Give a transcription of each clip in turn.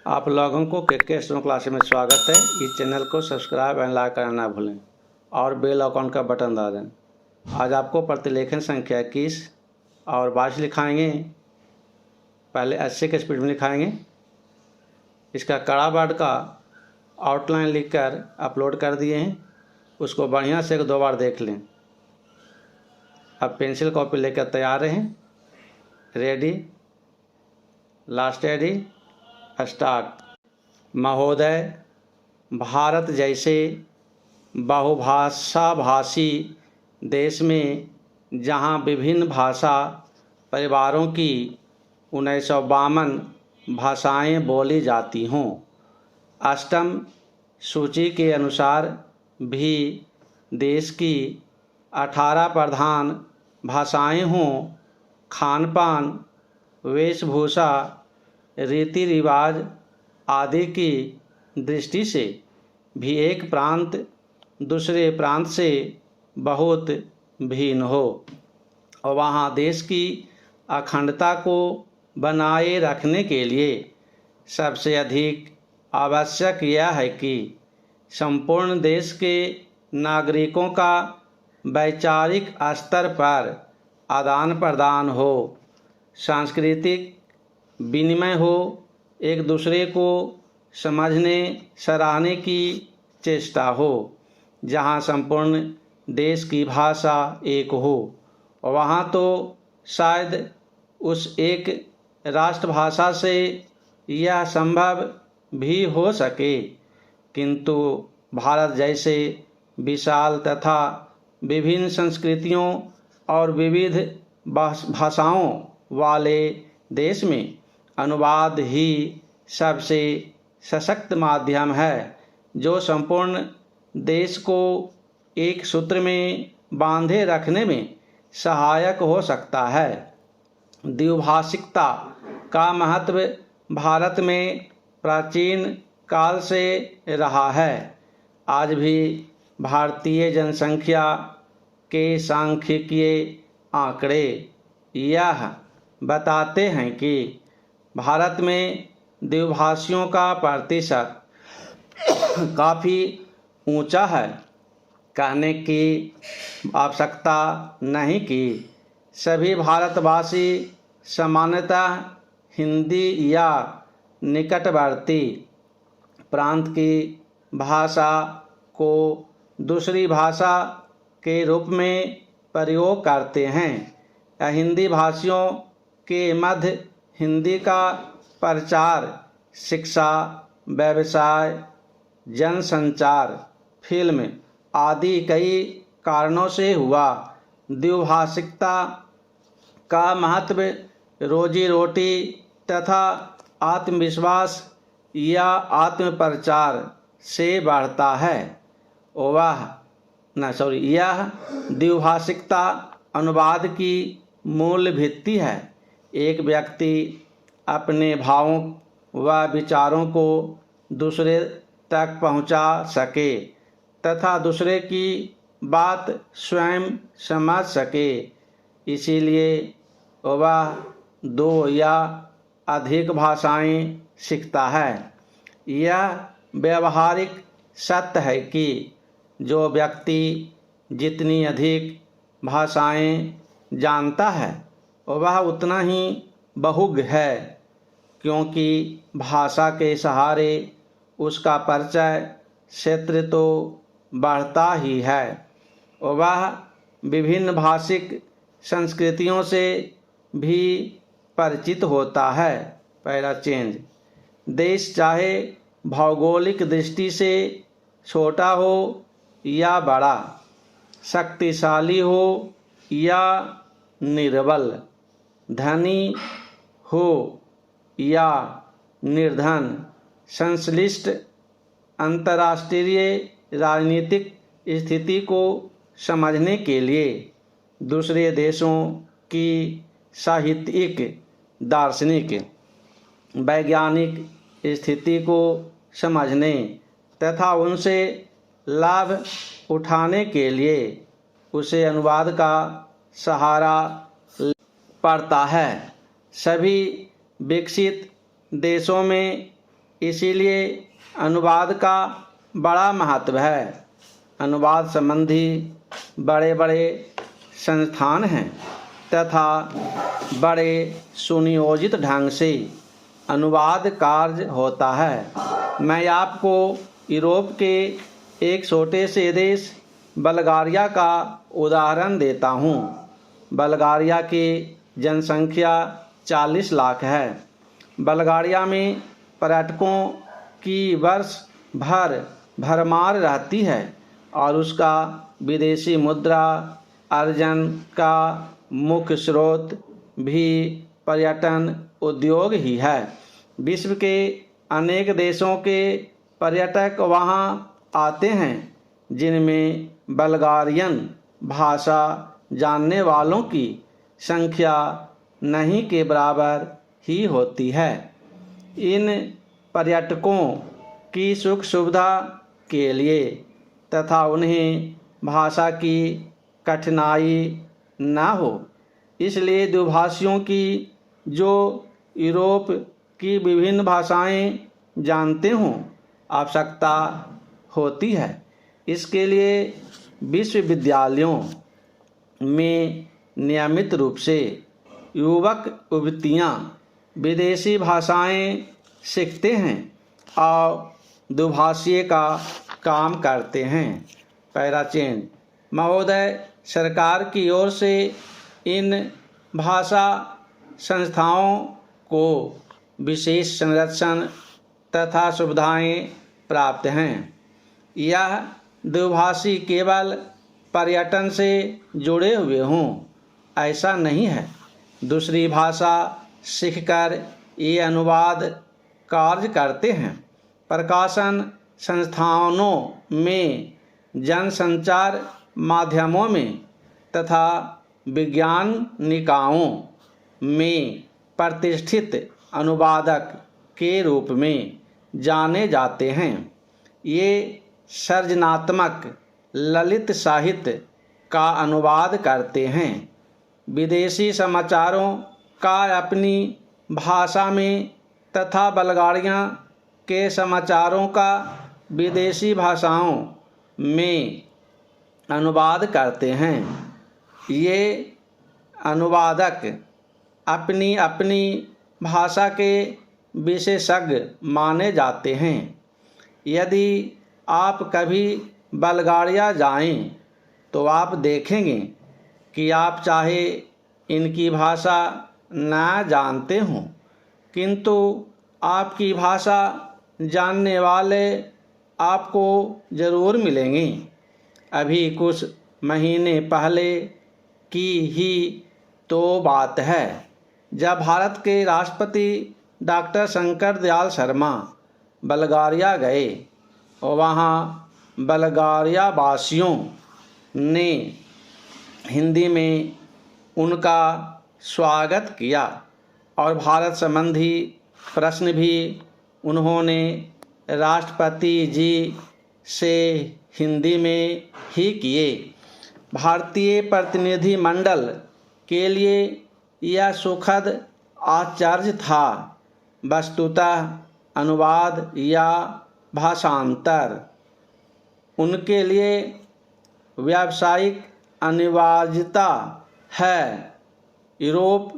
आप लोगों को के स्टोन क्लास में स्वागत है। इस चैनल को सब्सक्राइब एंड लाइक करना ना भूलें और बेल आइकन का बटन दबा दें। आज आपको प्रतिलेखन संख्या 21 और 22 लिखाएंगे। पहले 80 के स्पीड में लिखाएंगे। इसका कड़ा वर्ड का आउटलाइन लिखकर अपलोड कर दिए हैं, उसको बढ़िया से 1-2 बार देख लें। अब पेंसिल कॉपी लेकर तैयार रहें। Ready, last ready, start. महोदय, भारत जैसे बहुभाषा भाषी देश में जहां विभिन्न भाषा परिवारों की 1952 भाषाएं बोली जाती हों, अष्टम सूची के अनुसार भी देश की 18 प्रधान भाषाएं हों, खान-पान, वेशभूषा, रीति रिवाज आदि की दृष्टि से भी एक प्रांत दूसरे प्रांत से बहुत भिन्न हो और वहाँ देश की अखंडता को बनाए रखने के लिए सबसे अधिक आवश्यक यह है कि संपूर्ण देश के नागरिकों का वैचारिक स्तर पर आदान प्रदान हो, सांस्कृतिक विनिमय हो, एक दूसरे को समझने सराहने की चेष्टा हो। जहाँ संपूर्ण देश की भाषा एक हो, वहाँ तो शायद उस एक राष्ट्रभाषा से यह संभव भी हो सके, किंतु भारत जैसे विशाल तथा विभिन्न संस्कृतियों और विविध भाषाओं वाले देश में अनुवाद ही सबसे सशक्त माध्यम है, जो संपूर्ण देश को एक सूत्र में बांधे रखने में सहायक हो सकता है। द्विभाषिकता का महत्व भारत में प्राचीन काल से रहा है। आज भी भारतीय जनसंख्या के सांख्यिकीय आंकड़े यह बताते हैं कि भारत में द्विभाषियों का प्रतिशत काफ़ी ऊंचा है। कहने की आवश्यकता नहीं कि सभी भारतवासी सामान्यतः हिंदी या निकटवर्ती प्रांत की भाषा को दूसरी भाषा के रूप में प्रयोग करते हैं। हिंदी भाषियों के मध्य हिंदी का प्रचार शिक्षा, व्यवसाय, जनसंचार, फिल्म आदि कई कारणों से हुआ। द्विभाषिकता का महत्व रोजी रोटी तथा आत्मविश्वास या आत्मप्रचार से बढ़ता है। यह द्विभाषिकता अनुवाद की मूल भित्ति है। एक व्यक्ति अपने भावों व विचारों को दूसरे तक पहुंचा सके तथा दूसरे की बात स्वयं समझ सके, इसीलिए वह 2 या अधिक भाषाएं सीखता है। यह व्यावहारिक सत्य है कि जो व्यक्ति जितनी अधिक भाषाएं जानता है वह उतना ही बहुज्ञ है, क्योंकि भाषा के सहारे उसका परिचय क्षेत्र तो बढ़ता ही है। वह विभिन्न भाषिक संस्कृतियों से भी परिचित होता है। पहला चेंज, देश चाहे भौगोलिक दृष्टि से छोटा हो या बड़ा, शक्तिशाली हो या निर्बल, धनी हो या निर्धन, संश्लिष्ट अंतर्राष्ट्रीय राजनीतिक स्थिति को समझने के लिए दूसरे देशों की साहित्यिक, दार्शनिक, वैज्ञानिक स्थिति को समझने तथा उनसे लाभ उठाने के लिए उसे अनुवाद का सहारा पड़ता है। सभी विकसित देशों में इसीलिए अनुवाद का बड़ा महत्व है। अनुवाद संबंधी बड़े बड़े संस्थान हैं तथा बड़े सुनियोजित ढंग से अनुवाद कार्य होता है। मैं आपको यूरोप के एक छोटे से देश बल्गारिया का उदाहरण देता हूँ। बल्गारिया की जनसंख्या 40 लाख है। बल्गारिया में पर्यटकों की वर्ष भर भरमार रहती है और उसका विदेशी मुद्रा अर्जन का मुख्य स्रोत भी पर्यटन उद्योग ही है। विश्व के अनेक देशों के पर्यटक वहाँ आते हैं, जिनमें बल्गारियन भाषा जानने वालों की संख्या नहीं के बराबर ही होती है। इन पर्यटकों की सुख सुविधा के लिए तथा उन्हें भाषा की कठिनाई न हो, इसलिए द्विभाषियों की जो यूरोप की विभिन्न भाषाएं जानते हों आवश्यकता होती है। इसके लिए विश्वविद्यालयों में नियमित रूप से युवक युवतियाँ विदेशी भाषाएं सीखते हैं और दुभाषीय का काम करते हैं। पैराचेन महोदय, सरकार की ओर से इन भाषा संस्थाओं को विशेष संरक्षण तथा सुविधाएं प्राप्त हैं। यह दुभाषी केवल पर्यटन से जुड़े हुए हों ऐसा नहीं है। दूसरी भाषा सीखकर ये अनुवाद कार्य करते हैं। प्रकाशन संस्थानों में, जनसंचार माध्यमों में तथा विज्ञान निकायों में प्रतिष्ठित अनुवादक के रूप में जाने जाते हैं। ये सृजनात्मक ललित साहित्य का अनुवाद करते हैं। विदेशी समाचारों का अपनी भाषा में तथा बल्गारिया के समाचारों का विदेशी भाषाओं में अनुवाद करते हैं। ये अनुवादक अपनी अपनी भाषा के विशेषज्ञ माने जाते हैं। यदि आप कभी बल्गारिया जाएं तो आप देखेंगे कि आप चाहे इनकी भाषा न जानते हों, किंतु आपकी भाषा जानने वाले आपको ज़रूर मिलेंगे। अभी कुछ महीने पहले की ही तो बात है जब भारत के राष्ट्रपति डॉक्टर शंकर दयाल शर्मा बल्गारिया गए और वहाँ बल्गारिया वासियों ने हिंदी में उनका स्वागत किया और भारत संबंधी प्रश्न भी उन्होंने राष्ट्रपति जी से हिंदी में ही किए। भारतीय प्रतिनिधिमंडल के लिए यह सुखद आश्चर्य था। वस्तुतः अनुवाद या भाषांतर उनके लिए व्यावसायिक अनिवार्यता है। यूरोप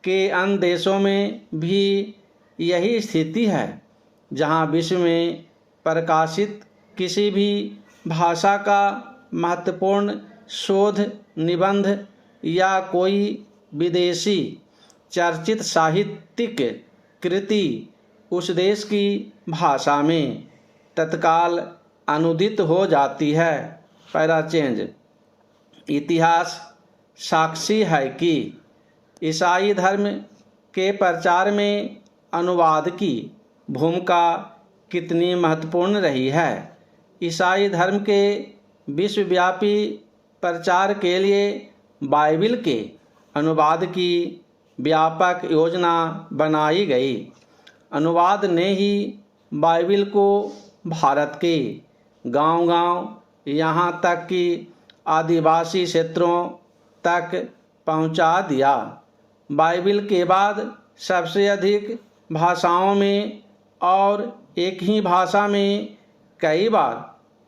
के अन्य देशों में भी यही स्थिति है, जहां विश्व में प्रकाशित किसी भी भाषा का महत्वपूर्ण शोध निबंध या कोई विदेशी चर्चित साहित्यिक कृति उस देश की भाषा में तत्काल अनुदित हो जाती है। पैराचेंज इतिहास साक्षी है कि ईसाई धर्म के प्रचार में अनुवाद की भूमिका कितनी महत्वपूर्ण रही है। ईसाई धर्म के विश्वव्यापी प्रचार के लिए बाइबिल के अनुवाद की व्यापक योजना बनाई गई। अनुवाद ने ही बाइबिल को भारत के गांव-गांव यहाँ तक कि आदिवासी क्षेत्रों तक पहुँचा दिया। बाइबिल के बाद सबसे अधिक भाषाओं में और एक ही भाषा में कई बार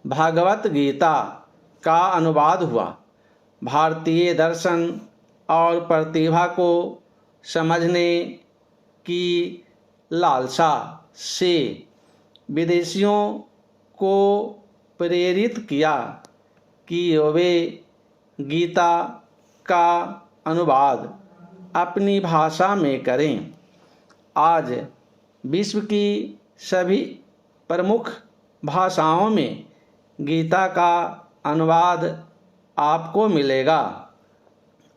भगवत गीता का अनुवाद हुआ। भारतीय दर्शन और प्रतिभा को समझने की लालसा से विदेशियों को प्रेरित किया कि वे गीता का अनुवाद अपनी भाषा में करें। आज विश्व की सभी प्रमुख भाषाओं में गीता का अनुवाद आपको मिलेगा।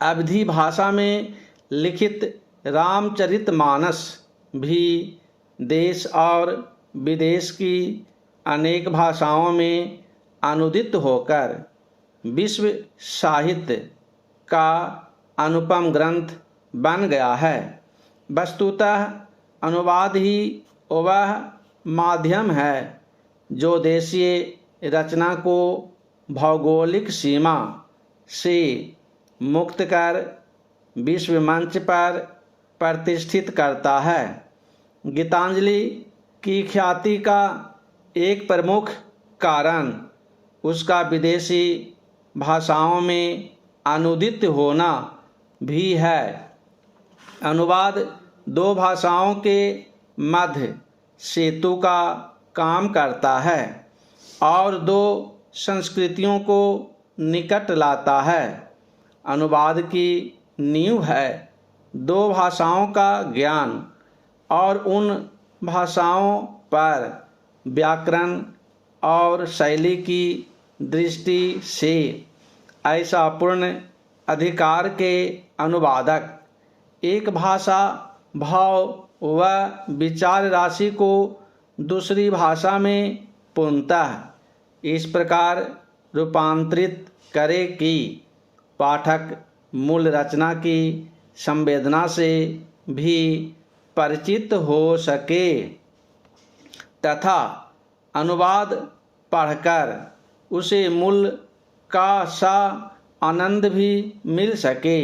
अवधी भाषा में लिखित रामचरितमानस भी देश और विदेश की अनेक भाषाओं में अनुदित होकर विश्व साहित्य का अनुपम ग्रंथ बन गया है। वस्तुतः अनुवाद ही वह माध्यम है जो देशीय रचना को भौगोलिक सीमा से मुक्त कर विश्व मंच पर प्रतिष्ठित करता है। गीतांजलि की ख्याति का एक प्रमुख कारण उसका विदेशी भाषाओं में अनुदित होना भी है। अनुवाद दो भाषाओं के मध्य सेतु का काम करता है और दो संस्कृतियों को निकट लाता है। अनुवाद की नींव है दो भाषाओं का ज्ञान और उन भाषाओं पर व्याकरण और शैली की दृष्टि से ऐसा पूर्ण अधिकार के अनुवादक एक भाषा भाव व विचार राशि को दूसरी भाषा में पूर्णतः इस प्रकार रूपांतरित करे कि पाठक मूल रचना की संवेदना से भी परिचित हो सके तथा अनुवाद पढ़कर उसे मूल का सा आनंद भी मिल सके।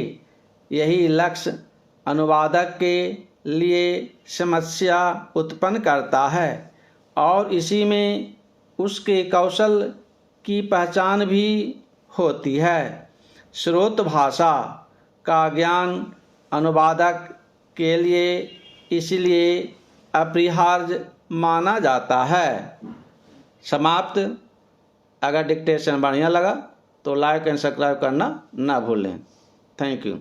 यही लक्ष्य अनुवादक के लिए समस्या उत्पन्न करता है और इसी में उसके कौशल की पहचान भी होती है। स्रोत भाषा का ज्ञान अनुवादक के लिए इसलिए अपरिहार्य माना जाता है। समाप्त। अगर डिक्टेशन बढ़िया लगा तो लाइक एंड सब्सक्राइब करना ना भूलें। Thank you.